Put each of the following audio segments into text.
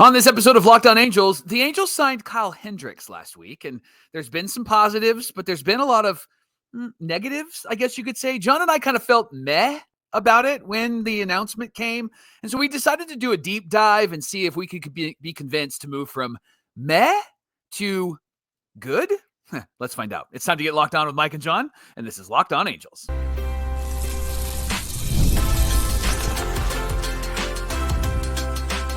On this episode of Locked On Angels, the Angels signed Kyle Hendricks last week, and there's been some positives, but there's been a lot of negatives, I guess you could say. John and I kind of felt meh about it when the announcement came, and so we decided to do a deep dive and see if we could be convinced to move from meh to good. Let's find out. It's time to get locked on with Mike and John, and this is Locked On Angels.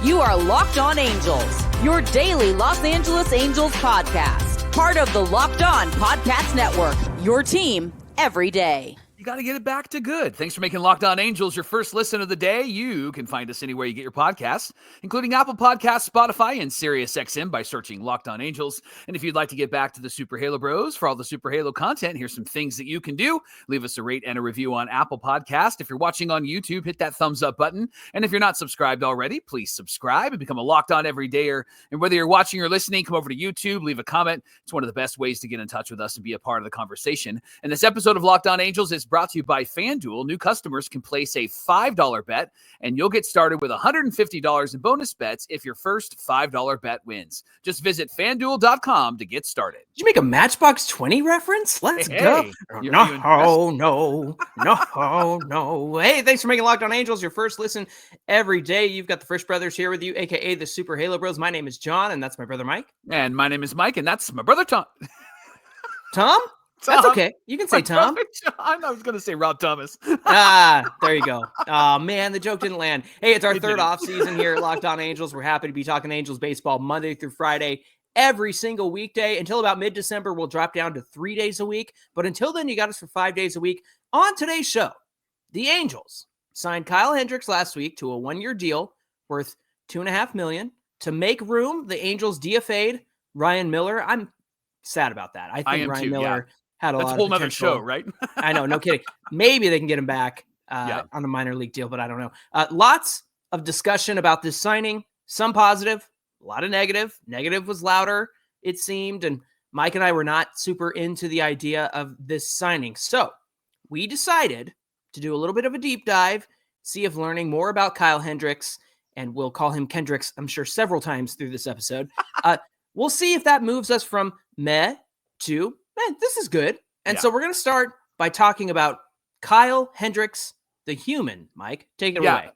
You are Locked On Angels, your daily Los Angeles Angels podcast. Part of the Locked On Podcast Network, your team every day. You got to get it back to good. Thanks for making Locked On Angels your first listen of the day. You can find us anywhere you get your podcasts, including Apple Podcasts, Spotify, and SiriusXM by searching Locked On Angels. And if you'd like to get back to the Super Halo Bros for all the Super Halo content, here's some things that you can do. Leave us a rate and a review on Apple Podcast. If you're watching on YouTube, hit that thumbs up button. And if you're not subscribed already, please subscribe and become a Locked On Everydayer. And whether you're watching or listening, come over to YouTube, leave a comment. It's one of the best ways to get in touch with us and be a part of the conversation. And this episode of Locked On Angels is brought to you by FanDuel. New customers can place a $5 bet, and you'll get started with $150 in bonus bets if your first $5 bet wins. Just visit FanDuel.com to get started. Did you make a Matchbox 20 reference? Let's go. No. Hey, thanks for making Locked On Angels your first listen every day. You've got the Frisch Brothers here with you, a.k.a. the Super Halo Bros. My name is John, and that's my brother Mike. And my name is Mike, and that's my brother Tom. Tom? That's okay. You can say Tom. I was going to say Rob Thomas. There you go. Oh, man, the joke didn't land. Hey, it's our third off season here at Locked On Angels. We're happy to be talking Angels baseball Monday through Friday, every single weekday. Until about mid-December, we'll drop down to 3 days a week. But until then, you got us for 5 days a week. On today's show, the Angels signed Kyle Hendricks last week to a one-year deal worth $2.5 million. To make room, the Angels DFA'd Ryan Miller. I'm sad about that. I think Ryan Miller had a lot of potential. That's a whole nother show, right? I know, no kidding. Maybe they can get him back on a minor league deal, but I don't know. Lots of discussion about this signing. Some positive, a lot of negative. Negative was louder, it seemed, and Mike and I were not super into the idea of this signing. So we decided to do a little bit of a deep dive, see if learning more about Kyle Hendricks, and we'll call him Kendricks, I'm sure, several times through this episode. We'll see if that moves us from meh to, man, this is good. And so we're going to start by talking about Kyle Hendricks, the human. Mike, take it away.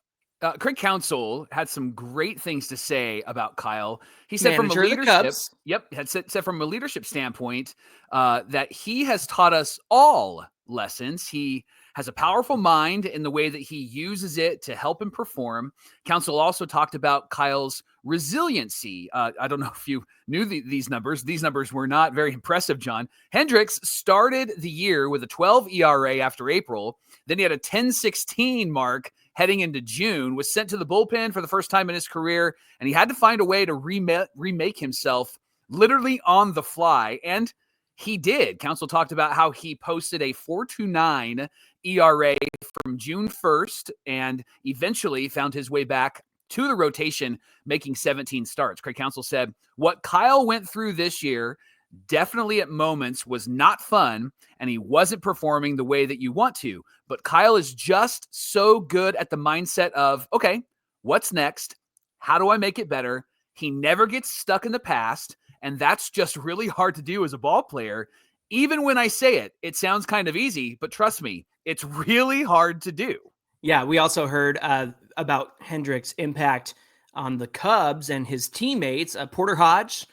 Craig Counsell had some great things to say about Kyle. He said from a leadership standpoint that he has taught us all lessons. He has a powerful mind in the way that he uses it to help him perform. Counsell also talked about Kyle's resiliency. I don't know if you knew these numbers. These numbers were not very impressive, John. Hendricks started the year with a 12 ERA after April. Then he had a 10-16 mark heading into June, was sent to the bullpen for the first time in his career, and he had to find a way to remake himself literally on the fly. And he did. Counsell talked about how he posted a 4.29 ERA from June 1st and eventually found his way back to the rotation, making 17 starts. Craig Counsell said, what Kyle went through this year definitely at moments was not fun, and he wasn't performing the way that you want to. But Kyle is just so good at the mindset of, okay, what's next? How do I make it better? He never gets stuck in the past, and that's just really hard to do as a ball player. Even when I say it, it sounds kind of easy, but trust me, it's really hard to do. Yeah, we also heard about Hendricks' impact on the Cubs and his teammates. Porter Hodge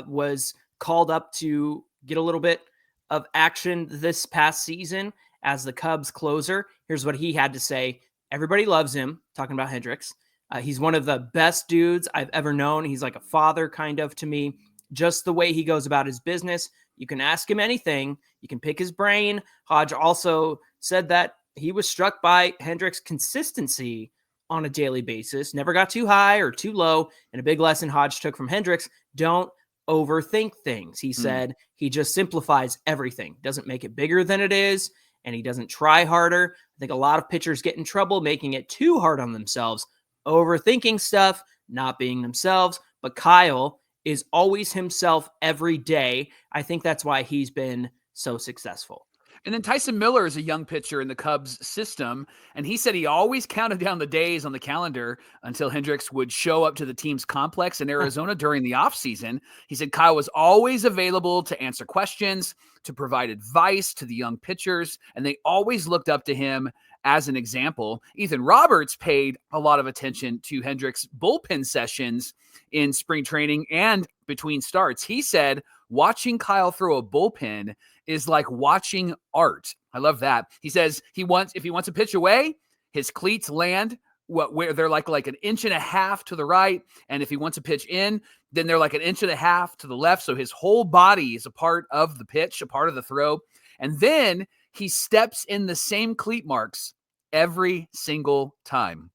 was called up to get a little bit of action this past season as the Cubs closer. Here's what he had to say. Everybody loves him, talking about Hendricks. He's one of the best dudes I've ever known. He's like a father kind of to me. Just the way he goes about his business. You can ask him anything. You can pick his brain. Hodge also said that he was struck by Hendricks' consistency on a daily basis. Never got too high or too low. And a big lesson Hodge took from Hendricks, don't overthink things. He said he just simplifies everything. Doesn't make it bigger than it is. And he doesn't try harder. I think a lot of pitchers get in trouble making it too hard on themselves. Overthinking stuff, not being themselves. But Kyle is always himself every day. I think that's why he's been so successful. And then Tyson Miller is a young pitcher in the Cubs system, and he said he always counted down the days on the calendar until Hendricks would show up to the team's complex in Arizona during the offseason. He said Kyle was always available to answer questions, to provide advice to the young pitchers, and they always looked up to him as an example. Ethan Roberts paid a lot of attention to Hendricks' bullpen sessions in spring training and between starts. He said watching Kyle throw a bullpen is like watching art. I love that. He says if he wants a pitch away, his cleats land where they're like an inch and a half to the right. And if he wants a pitch in, then they're like an inch and a half to the left. So his whole body is a part of the pitch, a part of the throw. And then he steps in the same cleat marks every single time.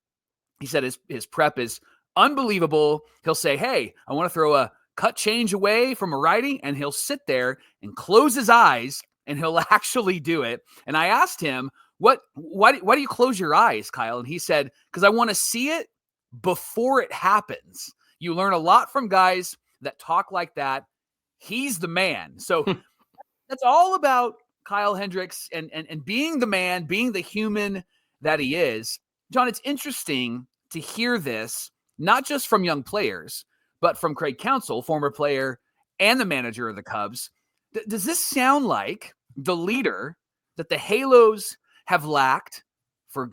He said his prep is unbelievable. He'll say, hey, I want to throw a cut change away from a righty, and he'll sit there and close his eyes, and he'll actually do it. And I asked him, why do you close your eyes, Kyle? And he said, because I want to see it before it happens. You learn a lot from guys that talk like that. He's the man. So that's all about Kyle Hendricks and being the man, being the human that he is. John, it's interesting to hear this, not just from young players, but from Craig Counsell, former player and the manager of the Cubs. Does this sound like the leader that the Halos have lacked for,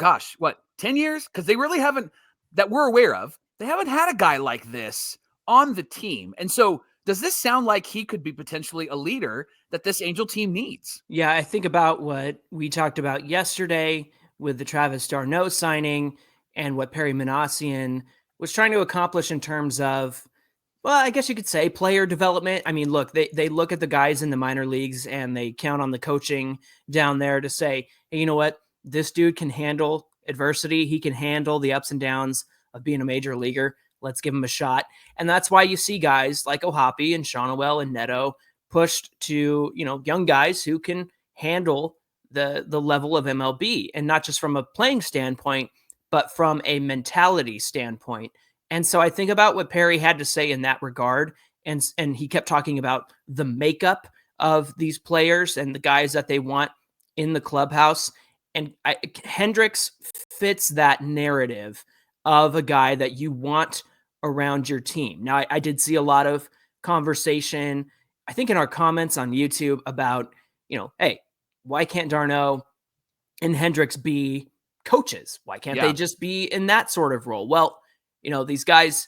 10 years? Because they really haven't, that we're aware of, they haven't had a guy like this on the team. And so does this sound like he could be potentially a leader that this Angel team needs? Yeah, I think about what we talked about yesterday with the Travis d'Arnaud signing and what Perry Minasian was trying to accomplish in terms of, well, I guess you could say player development. I mean, look, they look at the guys in the minor leagues and they count on the coaching down there to say, hey, you know what? This dude can handle adversity. He can handle the ups and downs of being a major leaguer. Let's give him a shot. And that's why you see guys like Ohapi and Shonowell and Neto pushed to, young guys who can handle the level of MLB, and not just from a playing standpoint, but from a mentality standpoint. And so I think about what Perry had to say in that regard. And he kept talking about the makeup of these players and the guys that they want in the clubhouse. And Hendricks fits that narrative of a guy that you want around your team. Now, I did see a lot of conversation, I think in our comments on YouTube about, hey, why can't d'Arnaud and Hendricks be coaches? Why can't they just be in that sort of role? Well, these guys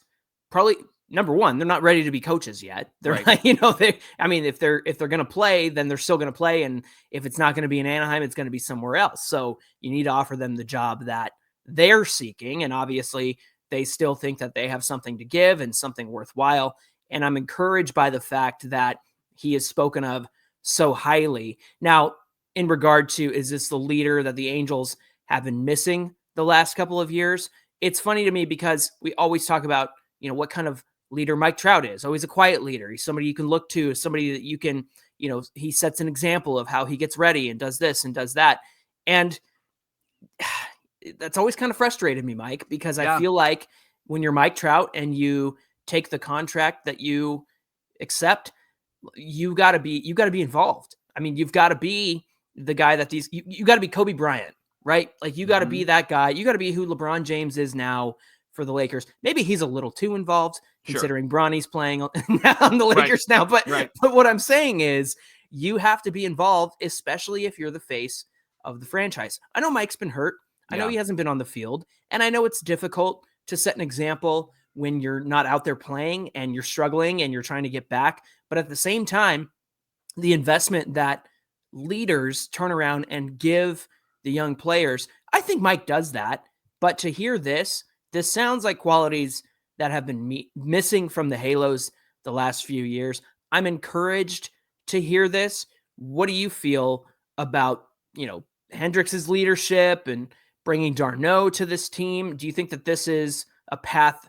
probably, number one, they're not ready to be coaches yet. They're right. if they're going to play, then they're still going to play. And if it's not going to be in Anaheim, it's going to be somewhere else. So you need to offer them the job that they're seeking. And obviously they still think that they have something to give and something worthwhile. And I'm encouraged by the fact that he is spoken of so highly. Now, in regard to, is this the leader that the Angels have been missing the last couple of years? It's funny to me because we always talk about, what kind of leader Mike Trout is. Always a quiet leader. He's somebody you can look to, somebody that you can, he sets an example of how he gets ready and does this and does that. And that's always kind of frustrated me, Mike, because I feel like when you're Mike Trout and you take the contract that you accept, you got to be involved. I mean, you've got to be the guy that you got to be Kobe Bryant, right? Like you got to be that guy. You got to be who LeBron James is now for the Lakers. Maybe he's a little too involved considering Bronny's playing on the Lakers now. But what I'm saying is you have to be involved, especially if you're the face of the franchise. I know Mike's been hurt. I know he hasn't been on the field, and I know it's difficult to set an example when you're not out there playing and you're struggling and you're trying to get back. But at the same time, the investment that leaders turn around and give the young players, I think Mike does that. But to hear this sounds like qualities that have been missing from the Halos the last few years. I'm encouraged to hear this. What do you feel about, Hendricks' leadership and bringing d'Arnaud to this team? Do you think that this is a path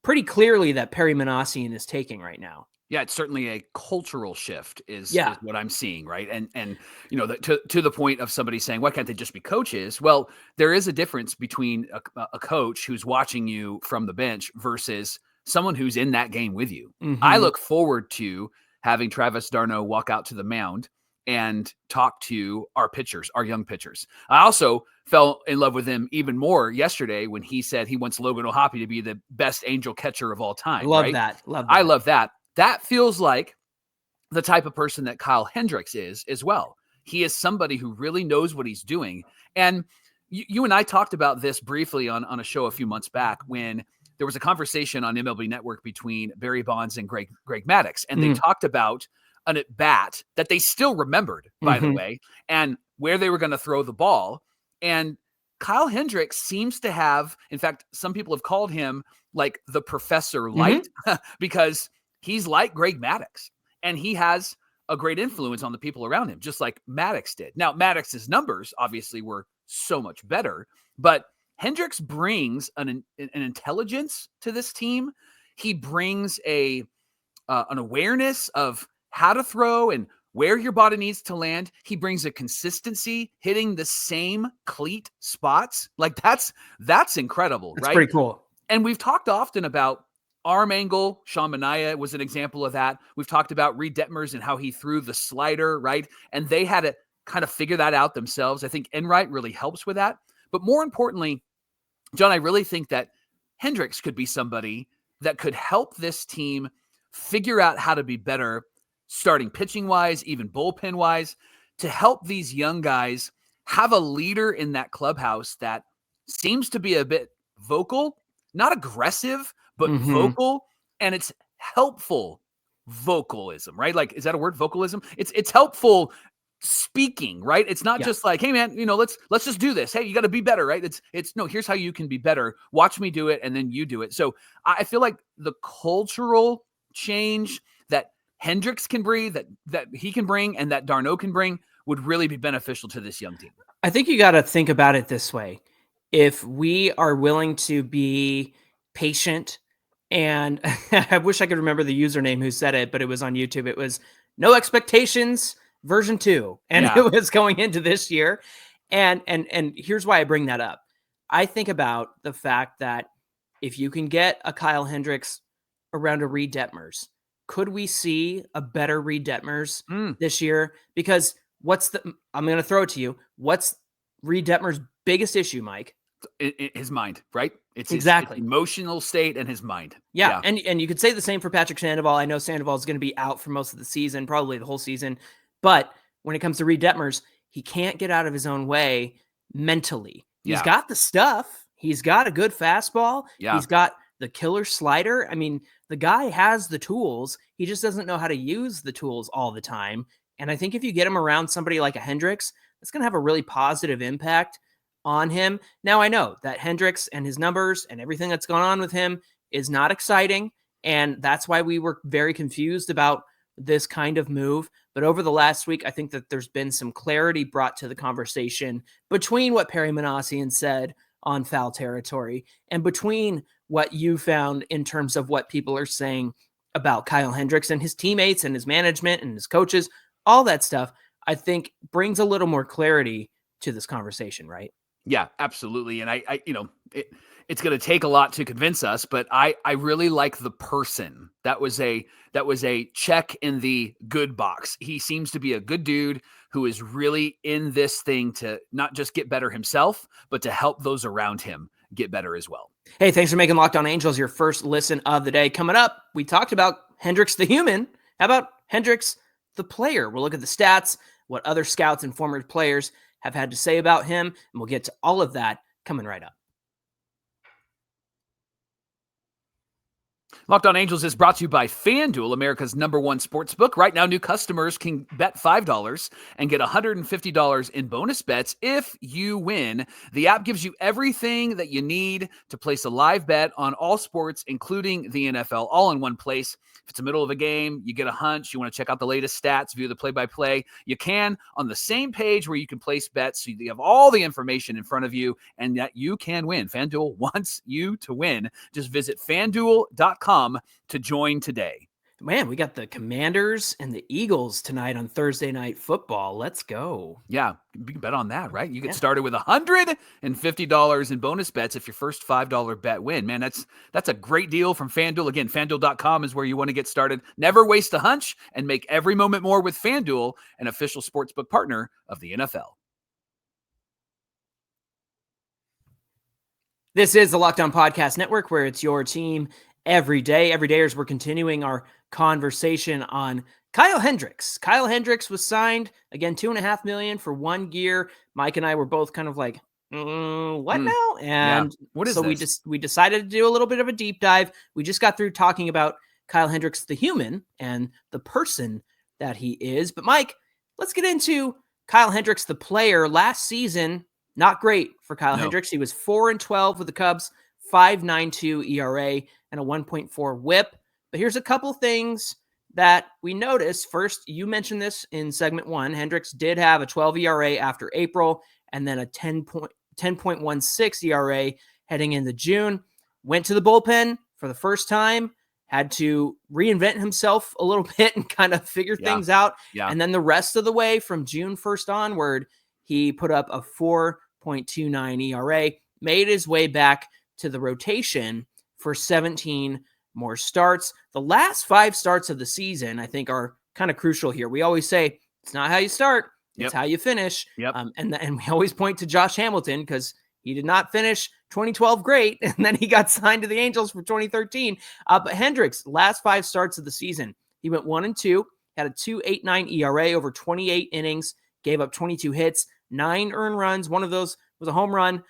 pretty clearly that Perry Minasian is taking right now? Yeah, it's certainly a cultural shift is what I'm seeing, right? And to the point of somebody saying, why can't they just be coaches? Well, there is a difference between a coach who's watching you from the bench versus someone who's in that game with you. Mm-hmm. I look forward to having Travis d'Arnaud walk out to the mound and talk to our pitchers, our young pitchers. I also fell in love with him even more yesterday when he said he wants Logan O'Hoppe to be the best Angel catcher of all time. Love right? that. I love that. That feels like the type of person that Kyle Hendricks is as well. He is somebody who really knows what he's doing. And you and I talked about this briefly on a show a few months back when there was a conversation on MLB Network between Barry Bonds and Greg Maddux. And they talked about an at bat that they still remembered, by the way, and where they were going to throw the ball. And Kyle Hendricks seems to have, in fact, some people have called him like the Professor Light because he's like Greg Maddux and he has a great influence on the people around him, just like Maddux did. Now, Maddox's numbers obviously were so much better, but Hendricks brings an intelligence to this team. He brings an awareness of how to throw and where your body needs to land. He brings a consistency, hitting the same cleat spots. Like that's incredible, That's right? pretty cool. And we've talked often about arm angle. Sean Manaea was an example of that. We've talked about Reed Detmers and how he threw the slider, right? And they had to kind of figure that out themselves. I think Enright really helps with that. But more importantly, John, I really think that Hendricks could be somebody that could help this team figure out how to be better, starting pitching wise, even bullpen wise, to help these young guys have a leader in that clubhouse that seems to be a bit vocal, not aggressive, but vocal. And it's helpful vocalism, right? Like, is that a word? Vocalism? It's helpful speaking, right? It's not just like, hey man, let's just do this. Hey, you got to be better, right? It's no, here's how you can be better. Watch me do it. And then you do it. So I feel like the cultural change that Hendricks can bring, that he can bring, and that d'Arnaud can bring would really be beneficial to this young team. I think you got to think about it this way. If we are willing to be patient, and I wish I could remember the username who said it, but it was on YouTube. It was No Expectations version 2. And it was going into this year. And here's why I bring that up. I think about the fact that if you can get a Kyle Hendricks around a Reed Detmers, could we see a better Reed Detmers this year? Because I'm going to throw it to you. What's Reed Detmers' biggest issue, Mike? His mind, right? It's exactly his emotional state and his mind. Yeah. And you could say the same for Patrick Sandoval. I know Sandoval is going to be out for most of the season, probably the whole season. But when it comes to Reed Detmers, he can't get out of his own way mentally. He's got the stuff. He's got a good fastball. He's got the killer slider. I mean, the guy has the tools. He just doesn't know how to use the tools all the time. And I think if you get him around somebody like a Hendricks, that's going to have a really positive impact on him. Now, I know that Hendricks and his numbers and everything that's gone on with him is not exciting. And that's why we were very confused about this kind of move. But over the last week, I think that there's been some clarity brought to the conversation between what Perry Minasian said on Foul Territory and between what you found in terms of what people are saying about Kyle Hendricks and his teammates and his management and his coaches. All that stuff, I think, brings a little more clarity to this conversation, right? Yeah, absolutely. And it's going to take a lot to convince us, but I really like the person. That was a check in the good box. He seems to be a good dude who is really in this thing to not just get better himself, but to help those around him get better as well. Hey, thanks for making Locked On Angels your first listen of the day. Coming up, we talked about Hendricks the human. How about Hendricks the player? We'll look at the stats, what other scouts and former players have had to say about him, and we'll get to all of that coming right up. Locked On Angels is brought to you by FanDuel, America's #1 sportsbook. Right now, new customers can bet $5 and get $150 in bonus bets if you win. The app gives you everything that you need to place a live bet on all sports, including the NFL, all in one place. If it's the middle of a game, you get a hunch, you want to check out the latest stats, view the play-by-play, you can on the same page where you can place bets, so you have all the information in front of you and that you can win. FanDuel wants you to win. Just visit FanDuel.com to join today. Man, we got the Commanders and the Eagles tonight on Thursday Night Football. Let's go. Yeah, you can bet on that, right? You get started with $150 in bonus bets if your first $5 bet win. Man, that's a great deal from FanDuel. Again, FanDuel.com is where you want to get started. Never waste a hunch and make every moment more with FanDuel, an official sportsbook partner of the NFL. This is the Locked On Podcast Network, where it's your team every day. Every day, as we're continuing our conversation on Kyle Hendricks. Kyle Hendricks was signed, again, $2.5 million for 1 year. Mike and I were both kind of like, what now? And what is so this? we decided to do a little bit of a deep dive. We just got through talking about Kyle Hendricks, the human, and the person that he is. But Mike, let's get into Kyle Hendricks, the player. Last season, not great for Kyle Hendricks. He was 4-12 with the Cubs, 5.92 ERA, and a 1.4 WHIP. But here's a couple things that we noticed. First, you mentioned this in segment 1. Hendricks did have a 12 ERA after April, and then a 10.16 ERA heading into June. Went to the bullpen for the first time, had to reinvent himself a little bit and kind of figure things out. Yeah. And then the rest of the way from June 1st onward, he put up a 4.29 ERA, made his way back to the rotation for 17 more starts. The last 5 starts of the season, I think, are kind of crucial here. We always say it's not how you start, it's how you finish. And we always point to Josh Hamilton because he did not finish 2012 great, and then he got signed to the Angels for 2013. But Hendricks, last 5 starts of the season, he went 1-2, had a 2.89 ERA over 28 innings, gave up 22 hits, 9 earned runs. One of those was a home run,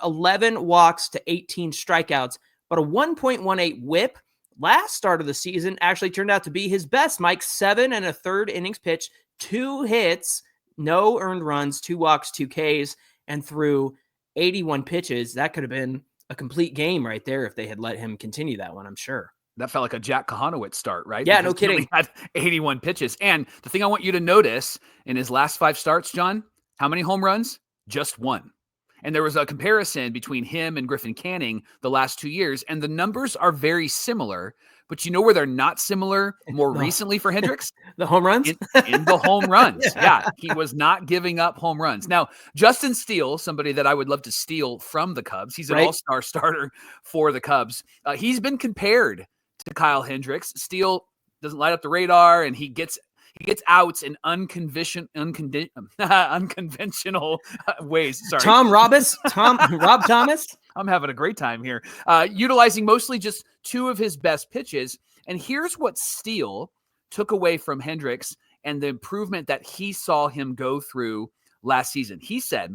11 walks to 18 strikeouts, but a 1.18 WHIP. Last start of the season actually turned out to be his best, Mike. 7 1/3 innings pitched, 2 hits, no earned runs, 2 walks, 2 Ks, and threw 81 pitches. That could have been a complete game right there if they had let him continue that one, I'm sure. That felt like a Jack Kahanowitz start, right? Yeah, Because no kidding. He only had 81 pitches. And the thing I want you to notice in his last 5 starts, John, how many home runs? Just 1. And there was a comparison between him and Griffin Canning the last 2 years, and the numbers are very similar. But you know where they're not similar more recently for Hendricks? The home runs? In the home runs. Yeah, he was not giving up home runs. Now, Justin Steele, somebody that I would love to steal from the Cubs, he's an all-star starter for the Cubs. He's been compared to Kyle Hendricks. Steele doesn't light up the radar, and he gets outs in unconventional ways. Sorry. Rob Thomas. I'm having a great time here. Utilizing mostly just 2 of his best pitches. And here's what Steele took away from Hendricks and the improvement that he saw him go through last season. He said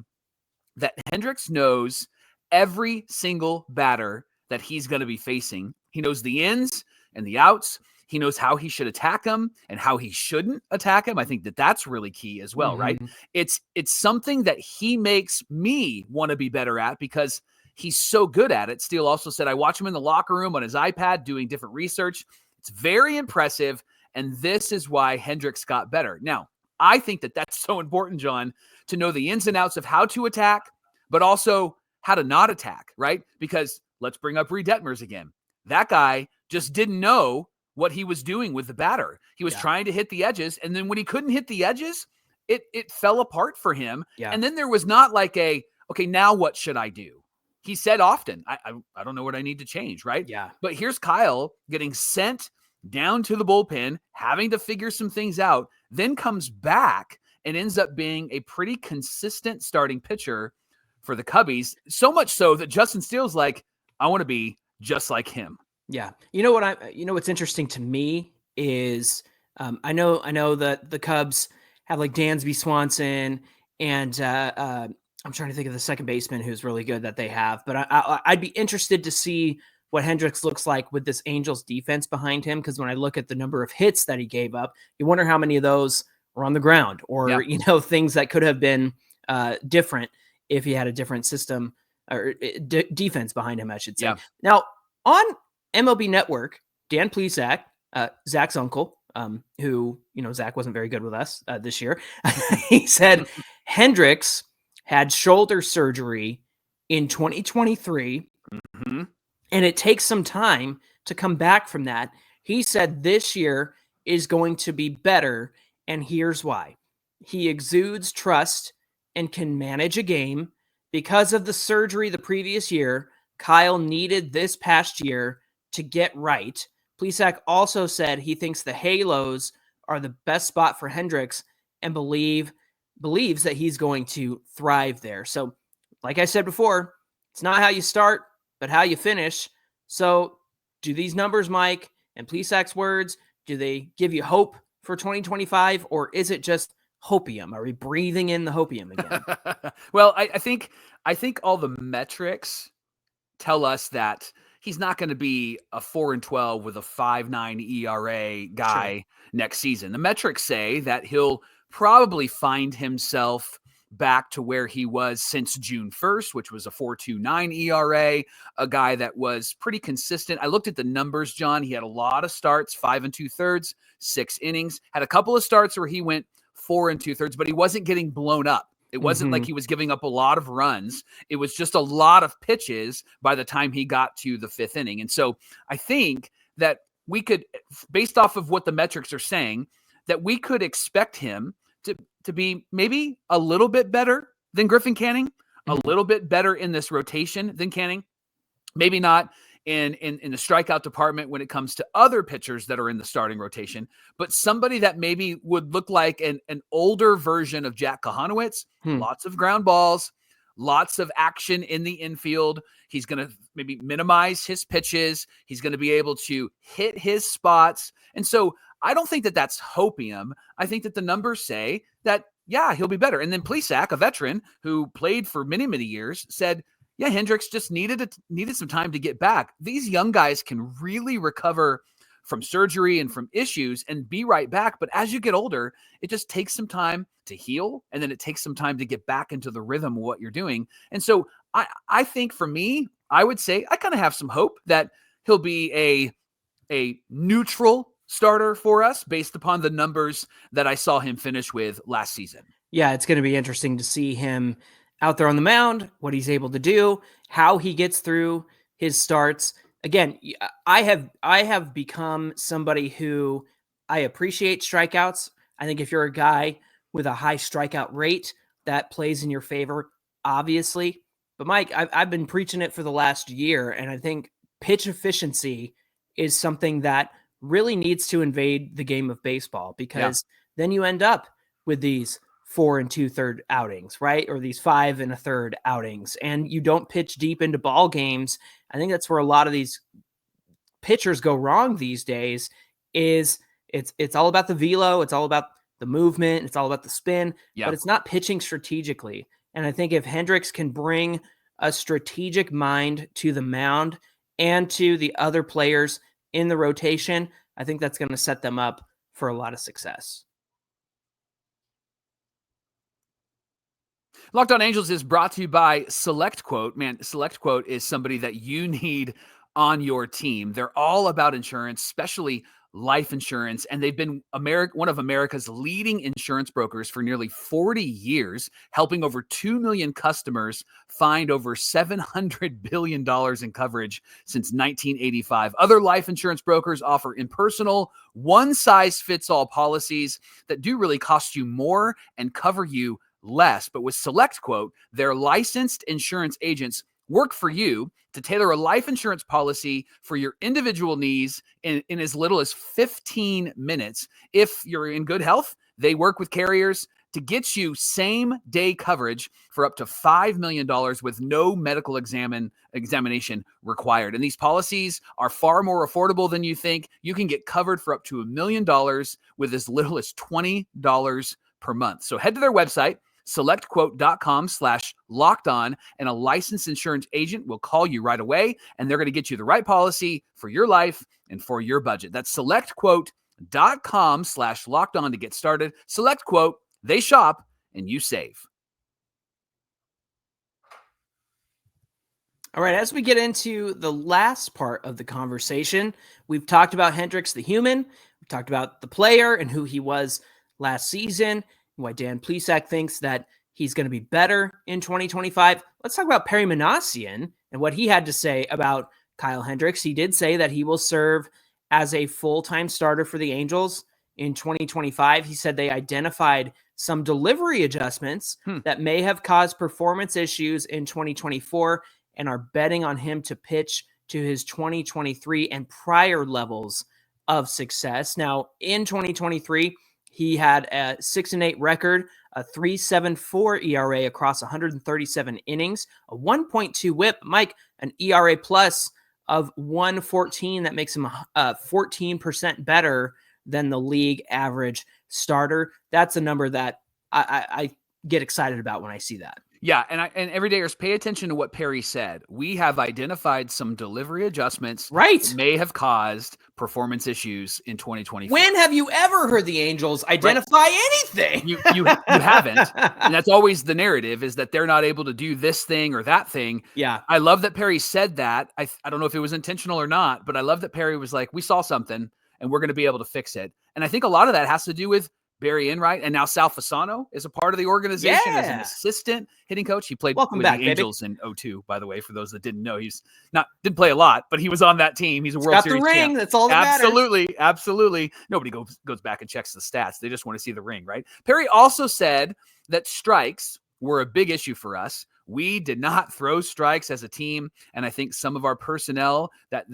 that Hendricks knows every single batter that he's going to be facing. He knows the ins and the outs. He knows how he should attack him and how he shouldn't attack him. I think that that's really key as well, right? It's something that he makes me want to be better at because he's so good at it. Steele also said, I watch him in the locker room on his iPad doing different research. It's very impressive, and this is why Hendricks got better. Now, I think that that's so important, John, to know the ins and outs of how to attack, but also how to not attack, right? Because let's bring up Reed Detmers again. That guy just didn't know what he was doing with the batter. He was trying to hit the edges, and then when he couldn't hit the edges, it fell apart for him. And then there was not like okay, now what should I do? He said often, I don't know what I need to change, right? Yeah. But here's Kyle getting sent down to the bullpen, having to figure some things out, then comes back and ends up being a pretty consistent starting pitcher for the Cubbies. So much so that Justin Steele's like, I want to be just like him. Yeah. You know what's interesting to me is I know that the Cubs have like Dansby Swanson and I'm trying to think of the second baseman who's really good that they have, but I'd be interested to see what Hendricks looks like with this Angels defense behind him. Cause when I look at the number of hits that he gave up, you wonder how many of those were on the ground or, things that could have been different if he had a different system or defense behind him, I should say. Now on MLB Network, Dan Plesac, Zach's uncle, who, Zach wasn't very good with us this year. He said Hendricks had shoulder surgery in 2023, and it takes some time to come back from that. He said this year is going to be better, and here's why. He exudes trust and can manage a game. Because of the surgery the previous year, Kyle needed this past year to get right. Plesac also said he thinks the Halos are the best spot for Hendricks and believes that he's going to thrive there. So, like I said before, it's not how you start, but how you finish. So, do these numbers, Mike, and Plesac's words, do they give you hope for 2025, or is it just hopium? Are we breathing in the hopium again? Well, I think all the metrics tell us that he's not going to be a 4-12 with a 5.9 ERA guy next season. The metrics say that he'll probably find himself back to where he was since June 1st, which was a 4.29 ERA, a guy that was pretty consistent. I looked at the numbers, John. He had a lot of starts, 5 2/3, 6 innings, had a couple of starts where he went 4 2/3, but he wasn't getting blown up. It wasn't like he was giving up a lot of runs. It was just a lot of pitches by the time he got to the 5th inning. And so I think that we could, based off of what the metrics are saying, that we could expect him to be maybe a little bit better than Griffin Canning, a little bit better in this rotation than Canning. Maybe not in the strikeout department when it comes to other pitchers that are in the starting rotation, but somebody that maybe would look like an older version of Jack Kohanowitz. Lots of ground balls, lots of action in the infield. He's going to maybe minimize his pitches. He's going to be able to hit his spots. And so I don't think that that's hopium. I think that the numbers say that, yeah, he'll be better. And then Plesac, a veteran who played for many, many years, said, yeah, Hendricks just needed some time to get back. These young guys can really recover from surgery and from issues and be right back. But as you get older, it just takes some time to heal, and then it takes some time to get back into the rhythm of what you're doing. And so I think for me, I would say I kind of have some hope that he'll be a neutral starter for us based upon the numbers that I saw him finish with last season. Yeah, it's going to be interesting to see him out there on the mound, what he's able to do, how he gets through his starts. Again, I have become somebody who I appreciate strikeouts. I think if you're a guy with a high strikeout rate, that plays in your favor, obviously. But Mike, I've been preaching it for the last year, and I think pitch efficiency is something that really needs to invade the game of baseball, because then you end up with these 4 2/3 outings, right? Or these 5 1/3 outings, and you don't pitch deep into ball games. I think that's where a lot of these pitchers go wrong these days. Is it's all about the velo, it's all about the movement, it's all about the spin, but it's not pitching strategically. And I think if Hendricks can bring a strategic mind to the mound and to the other players in the rotation, I think that's going to set them up for a lot of success. Locked On Angels is brought to you by SelectQuote. Man, SelectQuote is somebody that you need on your team. They're all about insurance, especially life insurance, and they've been one of America's leading insurance brokers for nearly 40 years, helping over 2 million customers find over $700 billion in coverage since 1985. Other life insurance brokers offer impersonal, one-size-fits-all policies that do really cost you more and cover you less. But with SelectQuote, their licensed insurance agents work for you to tailor a life insurance policy for your individual needs in as little as 15 minutes. If you're in good health, they work with carriers to get you same-day coverage for up to $5 million with no medical examination required. And these policies are far more affordable than you think. You can get covered for up to $1 million with as little as $20 per month. So head to their website, SelectQuote.com/lockedon, and a licensed insurance agent will call you right away, and they're going to get you the right policy for your life and for your budget. That's SelectQuote.com/lockedon to get started. SelectQuote, they shop and you save. All right, as we get into the last part of the conversation, we've talked about Hendricks, the human. We talked about the player and who he was last season, why Dan Plesac thinks that he's going to be better in 2025. Let's talk about Perry Minasian and what he had to say about Kyle Hendricks. He did say that he will serve as a full-time starter for the Angels in 2025. He said they identified some delivery adjustments that may have caused performance issues in 2024 and are betting on him to pitch to his 2023 and prior levels of success. Now, in 2023, he had a 6-8 record, a 3.74 ERA across 137 innings, a 1.2 WHIP. Mike, an ERA plus of 1.14. That makes him 14% better than the league average starter. That's a number that I get excited about when I see that. Yeah, and everydayers, pay attention to what Perry said. We have identified some delivery adjustments that may have caused performance issues in 2024. When have you ever heard the Angels identify anything? You haven't, and that's always the narrative, is that they're not able to do this thing or that thing. Yeah. I love that Perry said that. I don't know if it was intentional or not, but I love that Perry was like, we saw something, and we're going to be able to fix it. And I think a lot of that has to do with Barry Enright, and now Sal Fasano is a part of the organization as an assistant hitting coach. He played with the Angels in 2002, by the way, for those that didn't know. Didn't play a lot, but he was on that team. He's a World Series ring. champ. That's all that matters. Absolutely. Nobody goes back and checks the stats. They just want to see the ring, right? Perry also said that strikes were a big issue for us. We did not throw strikes as a team, and I think some of our personnel that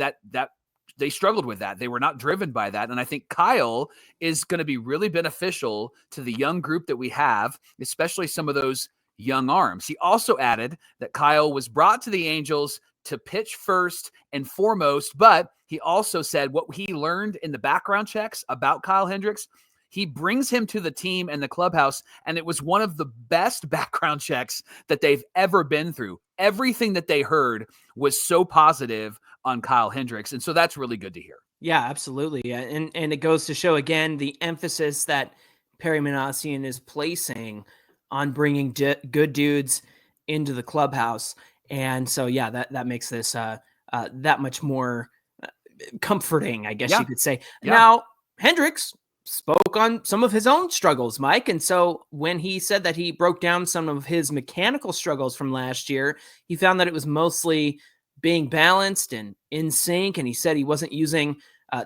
they struggled with that. They were not driven by that. And I think Kyle is going to be really beneficial to the young group that we have, especially some of those young arms. He also added that Kyle was brought to the Angels to pitch first and foremost, but he also said what he learned in the background checks about Kyle Hendricks, he brings him to the team and the clubhouse, and it was one of the best background checks that they've ever been through. Everything that they heard was so positive on Kyle Hendricks, and so that's really good to hear. Yeah, absolutely. And it goes to show, again, the emphasis that Perry Minasian is placing on bringing good dudes into the clubhouse. And so, yeah, that makes this that much more comforting, I guess you could say. Yeah. Now, Hendricks spoke on some of his own struggles, Mike. And so when he said that he broke down some of his mechanical struggles from last year, he found that it was mostly being balanced and in sync. And he said he wasn't using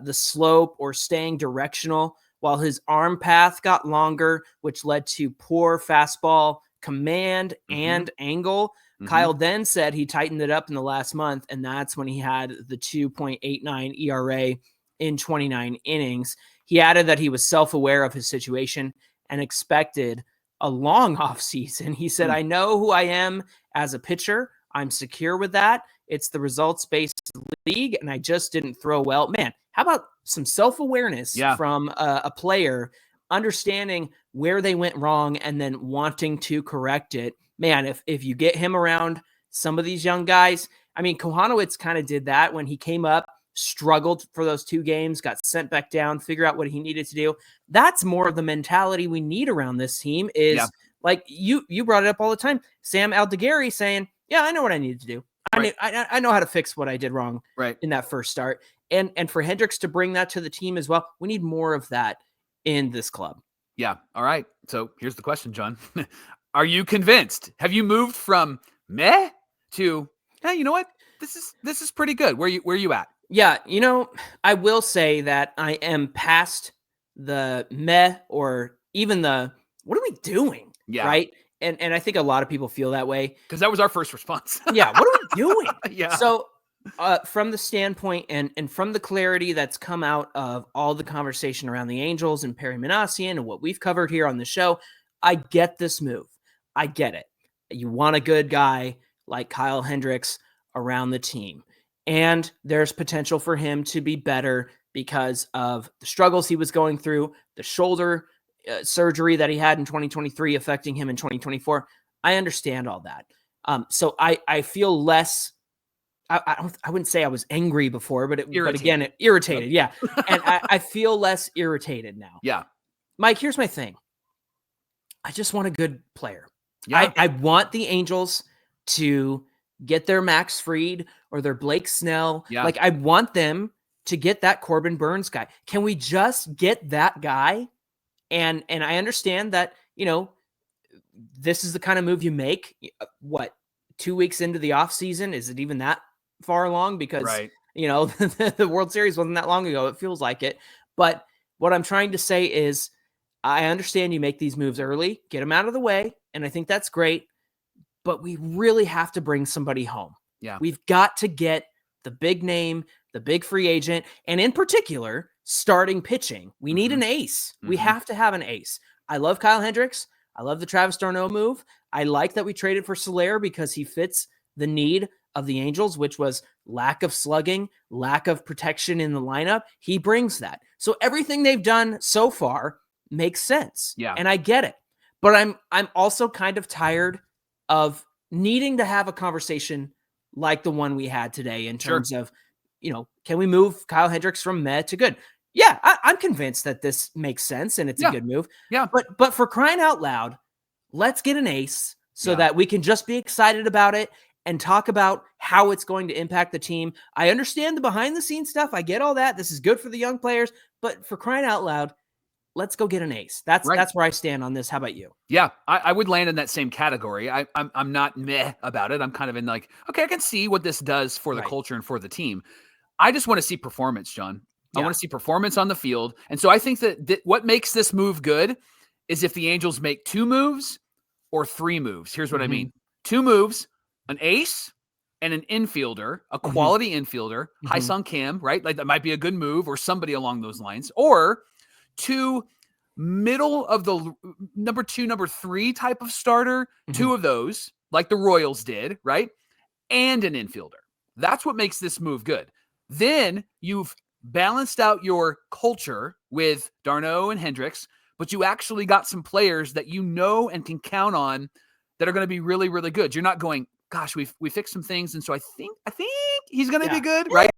the slope or staying directional, while his arm path got longer, which led to poor fastball command and angle. Kyle then said he tightened it up in the last month, and that's when he had the 2.89 ERA in 29 innings. He added that he was self-aware of his situation and expected a long offseason. He said, I know who I am as a pitcher. I'm secure with that. It's the results-based league, and I just didn't throw well. Man, how about some self-awareness from a player, understanding where they went wrong and then wanting to correct it? Man, if you get him around some of these young guys, I mean, Kohanowitz kind of did that when he came up, struggled for those 2 games, got sent back down, figure out what he needed to do. That's more of the mentality we need around this team is like you brought it up all the time. Sam Aldegheri saying, yeah, I know what I needed to do. I know how to fix what I did wrong in that first start. And for Hendricks to bring that to the team as well, we need more of that in this club. Yeah. All right. So here's the question, John. Are you convinced? Have you moved from meh to, hey, you know what? This is pretty good. Where you at? Yeah, I will say that I am past the meh or even the what are we doing? Yeah. Right. And I think a lot of people feel that way. Because that was our first response. Yeah. What are we doing? Yeah. So from the standpoint and from the clarity that's come out of all the conversation around the Angels and Perry Minasian and what we've covered here on the show, I get this move. I get it. You want a good guy like Kyle Hendricks around the team. And there's potential for him to be better because of the struggles he was going through, the shoulder surgery that he had in 2023 affecting him in 2024. I understand all that. So I feel less, I wouldn't say I was angry before, but again, it irritated. Yeah. And I feel less irritated now. Yeah. Mike, here's my thing. I just want a good player. Yeah. I want the Angels to get their Max Fried or their Blake Snell. Yeah. Like I want them to get that Corbin Burns guy. Can we just get that guy? And I understand that, this is the kind of move you make. What, 2 weeks into the offseason? Is it even that far along? Because The World Series wasn't that long ago. It feels like it. But what I'm trying to say is I understand you make these moves early, get them out of the way, and I think that's great. But we really have to bring somebody home. Yeah. We've got to get the big name, the big free agent, and in particular, starting pitching. We need an ace. We have to have an ace. I love Kyle Hendricks. I love the Travis d'Arnaud move. I like that we traded for Soler because he fits the need of the Angels, which was lack of slugging, lack of protection in the lineup. He brings that. So everything they've done so far makes sense. Yeah. And I get it. But I'm also kind of tired of needing to have a conversation like the one we had today in terms of, can we move Kyle Hendricks from meh to good? Yeah, I'm convinced that this makes sense and it's a good move. Yeah. But for crying out loud, let's get an ace so that we can just be excited about it and talk about how it's going to impact the team. I understand the behind the scenes stuff. I get all that. This is good for the young players, but for crying out loud, let's go get an ace. That's where I stand on this. How about you? Yeah, I would land in that same category. I'm not meh about it. I'm kind of in like, okay, I can see what this does for the culture and for the team. I just want to see performance, John. I want to see performance on the field. And so I think that what makes this move good is if the Angels make 2 moves or 3 moves. Here's what I mean. 2 moves, an ace and an infielder, a quality infielder, Hai-Sung Kim, right? Like that might be a good move or somebody along those lines. Or 2 middle of the number 2, number 3 type of starter, 2 of those, like the Royals did, right? And an infielder. That's what makes this move good. Then you've balanced out your culture with d'Arnaud and Hendricks, but you actually got some players that and can count on that are going to be really, really good. You're not going, gosh, we fixed some things, and so I think he's going to be good, right?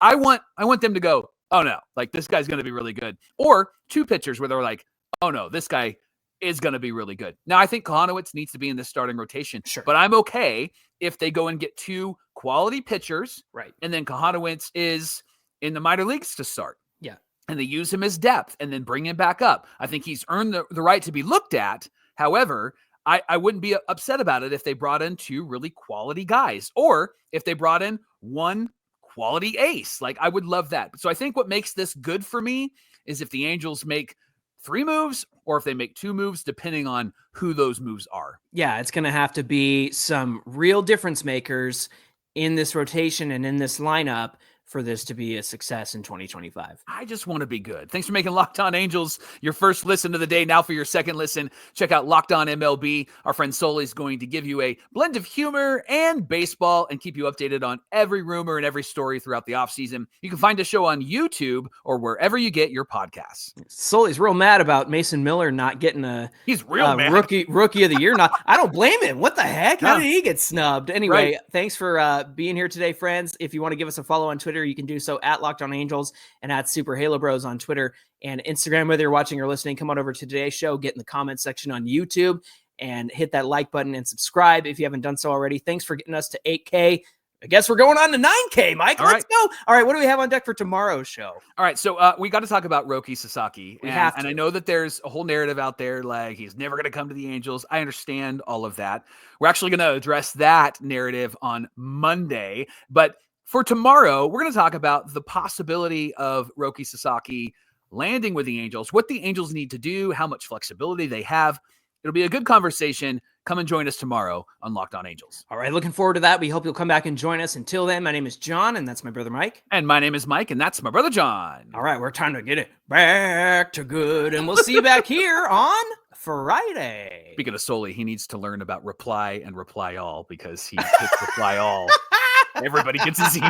I want them to go, oh no, like this guy's going to be really good. Or 2 pitchers where they're like, oh no, this guy is going to be really good. Now I think Kohanowitz needs to be in this starting rotation, but I'm okay if they go and get 2 quality pitchers, right? And then Kohanowitz is in the minor leagues to start. Yeah. And they use him as depth and then bring him back up. I think he's earned the right to be looked at. However, I wouldn't be upset about it if they brought in 2 really quality guys or if they brought in 1 quality ace. Like I would love that. So I think what makes this good for me is if the Angels make 3 moves or if they make 2 moves, depending on who those moves are. Yeah, it's going to have to be some real difference makers in this rotation and in this lineup for this to be a success in 2025. I just want to be good. Thanks for making Locked On Angels your first listen of the day. Now for your second listen, check out Locked On MLB. Our friend Sully is going to give you a blend of humor and baseball and keep you updated on every rumor and every story throughout the offseason. You can find the show on YouTube or wherever you get your podcasts. Sully's real mad about Mason Miller not getting He's real mad. Rookie of the year. I don't blame him. What the heck? How did he get snubbed? Anyway, thanks for being here today, friends. If you want to give us a follow on Twitter, you can do so at Locked On Angels and at Super Halo Bros on Twitter and Instagram. Whether you're watching or listening, come on over to today's show, get in the comment section on YouTube and hit that like button and subscribe if you haven't done so already. Thanks for getting us to 8K. I guess we're going on to 9K, Mike. Let's go. All right, what do we have on deck for tomorrow's show? All right, so we got to talk about Roki Sasaki. We have to. And I know that there's a whole narrative out there like he's never going to come to the Angels. I understand all of that. We're actually going to address that narrative on Monday. But for tomorrow, we're going to talk about the possibility of Roki Sasaki landing with the Angels, what the Angels need to do, how much flexibility they have. It'll be a good conversation. Come and join us tomorrow on Locked On Angels. All right, looking forward to that. We hope you'll come back and join us. Until then, my name is John, and that's my brother Mike. And my name is Mike, and that's my brother John. All right, we're time to get it back to good, and we'll see you back here on Friday. Speaking of Sully, he needs to learn about reply and reply all because he hits reply all. Everybody gets his email.